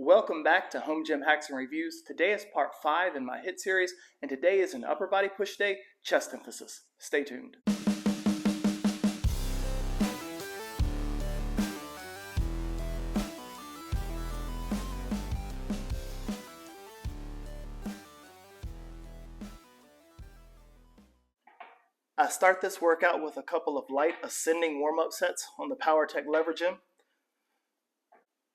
Welcome back to Home Gym Hacks and Reviews. Today is part 5 in my HIT series, and today is an upper body push day, chest emphasis. Stay tuned. I start this workout with a couple of light ascending warm-up sets on the Powertec Levergym.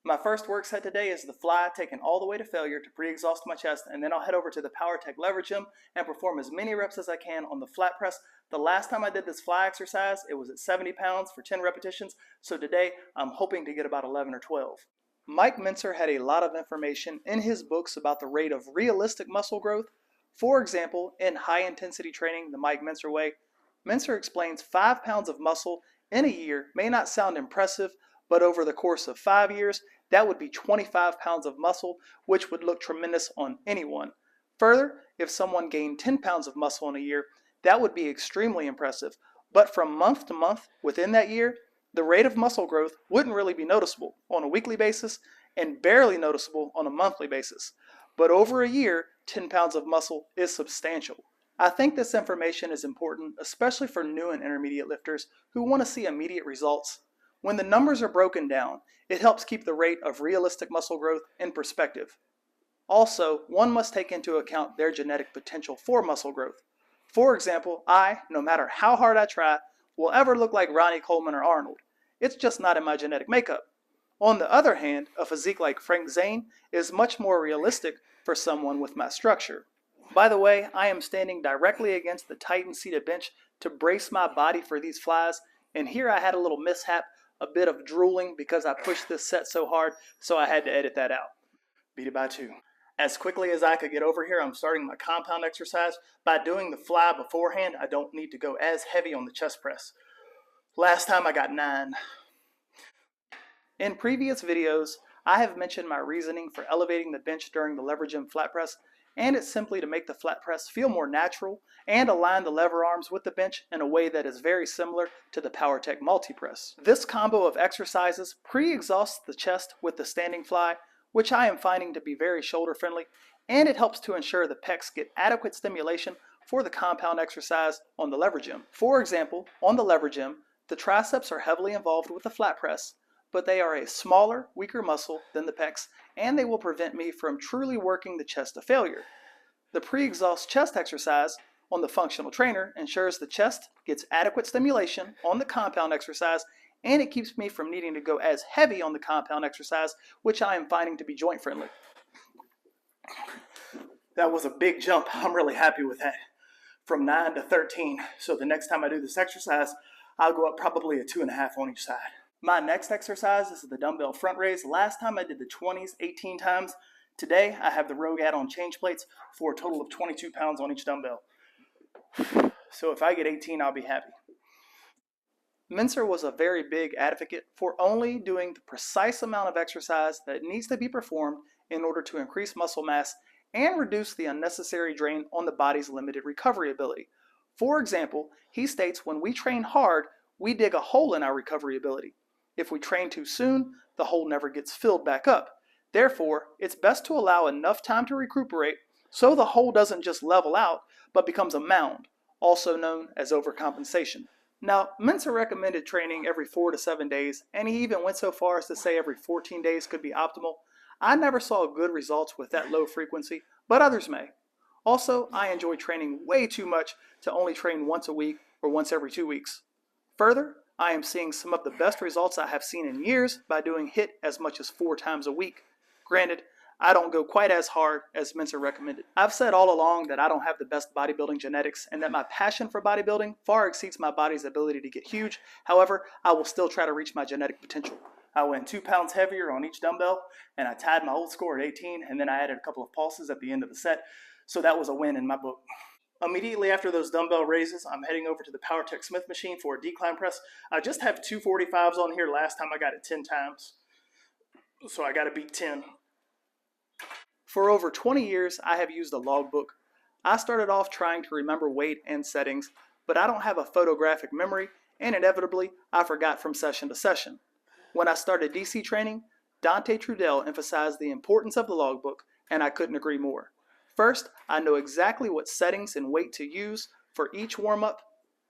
My first work set today is the fly, taken all the way to failure to pre-exhaust my chest, and then I'll head over to the Powertec Levergym and perform as many reps as I can on the flat press. The last time I did this fly exercise, it was at 70 pounds for 10 repetitions, so today I'm hoping to get about 11 or 12. Mike Mentzer had a lot of information in his books about the rate of realistic muscle growth. For example, in High Intensity Training, the Mike Mentzer Way, Mentzer explains 5 pounds of muscle in a year may not sound impressive, but over the course of 5 years, that would be 25 pounds of muscle, which would look tremendous on anyone. Further, if someone gained 10 pounds of muscle in a year, that would be extremely impressive. But from month to month within that year, the rate of muscle growth wouldn't really be noticeable on a weekly basis and barely noticeable on a monthly basis. But over a year, 10 pounds of muscle is substantial. I think this information is important, especially for new and intermediate lifters who want to see immediate results. When the numbers are broken down, it helps keep the rate of realistic muscle growth in perspective. Also, one must take into account their genetic potential for muscle growth. For example, no matter how hard I try, will ever look like Ronnie Coleman or Arnold. It's just not in my genetic makeup. On the other hand, a physique like Frank Zane is much more realistic for someone with my structure. By the way, I am standing directly against the Titan seated bench to brace my body for these flies, and here I had a little mishap, a bit of drooling because I pushed this set so hard, so I had to edit that out. Beat it by 2. As quickly as I could get over here, I'm starting my compound exercise. By doing the fly beforehand, I don't need to go as heavy on the chest press. Last time I got 9. In previous videos, I have mentioned my reasoning for elevating the bench during the Levergym flat press, and it's simply to make the flat press feel more natural and align the lever arms with the bench in a way that is very similar to the Powertec multi-press. This combo of exercises pre-exhausts the chest with the standing fly, which I am finding to be very shoulder friendly, and it helps to ensure the pecs get adequate stimulation for the compound exercise on the Levergym. For example, on the Levergym, the triceps are heavily involved with the flat press, but they are a smaller, weaker muscle than the pecs, and they will prevent me from truly working the chest to failure. The pre-exhaust chest exercise on the functional trainer ensures the chest gets adequate stimulation on the compound exercise, and it keeps me from needing to go as heavy on the compound exercise, which I am finding to be joint friendly. That was a big jump. I'm really happy with that. From 9 to 13. So the next time I do this exercise, I'll go up probably a 2.5 on each side. My next exercise is the dumbbell front raise. Last time I did the 20s 18 times. Today I have the rogue add-on change plates for a total of 22 pounds on each dumbbell. So if I get 18, I'll be happy. Mentzer was a very big advocate for only doing the precise amount of exercise that needs to be performed in order to increase muscle mass and reduce the unnecessary drain on the body's limited recovery ability. For example, he states when we train hard, we dig a hole in our recovery ability. If we train too soon, the hole never gets filled back up. Therefore, it's best to allow enough time to recuperate so the hole doesn't just level out, but becomes a mound, also known as overcompensation. Now, Mentzer recommended training every 4 to 7 days, and he even went so far as to say every 14 days could be optimal. I never saw good results with that low frequency, but others may. Also, I enjoy training way too much to only train once a week or once every 2 weeks. Further, I am seeing some of the best results I have seen in years by doing HIT as much as 4 times a week. Granted, I don't go quite as hard as Mentzer recommended. I've said all along that I don't have the best bodybuilding genetics and that my passion for bodybuilding far exceeds my body's ability to get huge. However, I will still try to reach my genetic potential. I went 2 pounds heavier on each dumbbell, and I tied my old score at 18, and then I added a couple of pulses at the end of the set, so that was a win in my book. Immediately after those dumbbell raises, I'm heading over to the Powertec Smith Machine for a decline press. I just have 2 45s on here. Last time I got it 10 times, so I got to beat 10. For over 20 years, I have used a logbook. I started off trying to remember weight and settings, but I don't have a photographic memory, and inevitably, I forgot from session to session. When I started DC training, Dante Trudell emphasized the importance of the logbook, and I couldn't agree more. First, I know exactly what settings and weight to use for each warm-up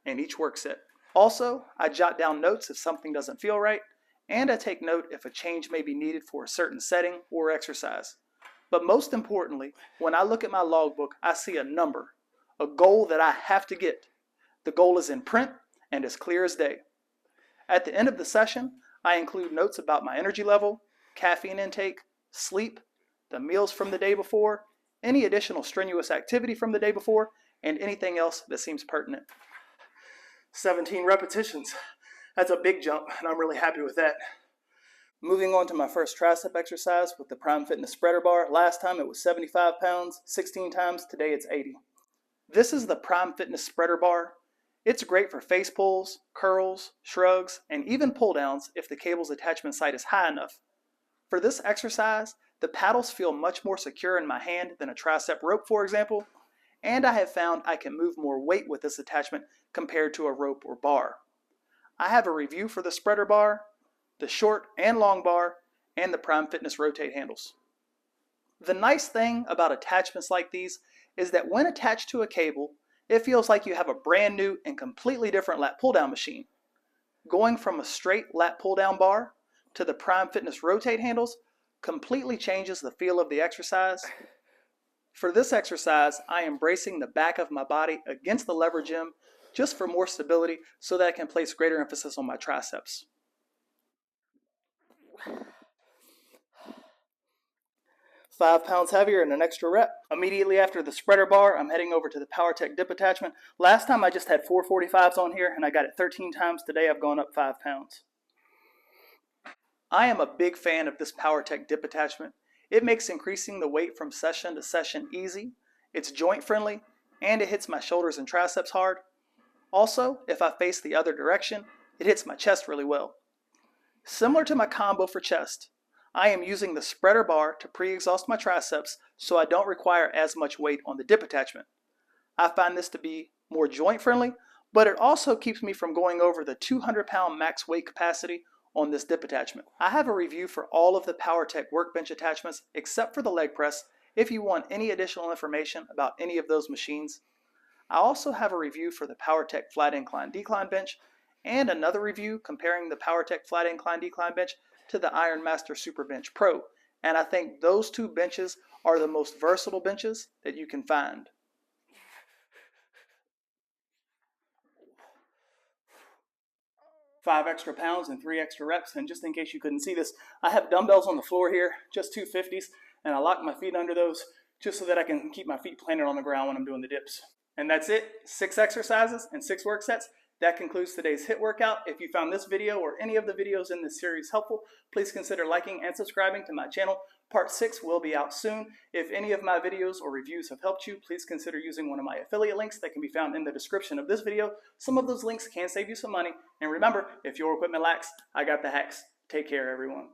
and each work set. Also, I jot down notes if something doesn't feel right, and I take note if a change may be needed for a certain setting or exercise. But most importantly, when I look at my logbook, I see a number, a goal that I have to get. The goal is in print and as clear as day. At the end of the session, I include notes about my energy level, caffeine intake, sleep, the meals from the day before, any additional strenuous activity from the day before, and anything else that seems pertinent. 17 repetitions. That's a big jump, and I'm really happy with that. Moving on to my first tricep exercise with the Prime Fitness spreader bar. Last time it was 75 pounds, 16 times. Today it's 80. This is the Prime Fitness spreader bar. It's great for face pulls, curls, shrugs, and even pull downs if the cable's attachment site is high enough. For this exercise, the paddles feel much more secure in my hand than a tricep rope, for example, and I have found I can move more weight with this attachment compared to a rope or bar. I have a review for the spreader bar, the short and long bar, and the Prime Fitness rotate handles. The nice thing about attachments like these is that when attached to a cable, it feels like you have a brand new and completely different lat pull-down machine. Going from a straight lat pull-down bar to the Prime Fitness rotate handles completely changes the feel of the exercise. For this exercise, I am bracing the back of my body against the Levergym just for more stability so that I can place greater emphasis on my triceps. 5 pounds heavier and an extra rep. Immediately after the spreader bar, I'm heading over to the Powertec Dip Attachment. Last time I just had 445s on here and I got it 13 times. Today I've gone up 5 pounds. I am a big fan of this Powertec Dip Attachment. It makes increasing the weight from session to session easy, it's joint friendly, and it hits my shoulders and triceps hard. Also, if I face the other direction, it hits my chest really well. Similar to my combo for chest, I am using the spreader bar to pre-exhaust my triceps so I don't require as much weight on the dip attachment. I find this to be more joint friendly, but it also keeps me from going over the 200-pound max weight capacity on this dip attachment. I have a review for all of the Powertec workbench attachments except for the leg press if you want any additional information about any of those machines. I also have a review for the Powertec flat incline decline bench and another review comparing the Powertec flat incline decline bench to the Ironmaster Superbench Pro, and I think those two benches are the most versatile benches that you can find. Five extra pounds and 3 extra reps, and just in case you couldn't see this, I have dumbbells on the floor here, just 250s, and I lock my feet under those just so that I can keep my feet planted on the ground when I'm doing the dips. And that's it, 6 exercises and 6 work sets. That concludes today's HIIT workout. If you found this video or any of the videos in this series helpful, please consider liking and subscribing to my channel. Part 6 will be out soon. If any of my videos or reviews have helped you, please consider using one of my affiliate links that can be found in the description of this video. Some of those links can save you some money. And remember, if your equipment lacks, I got the hacks. Take care, everyone.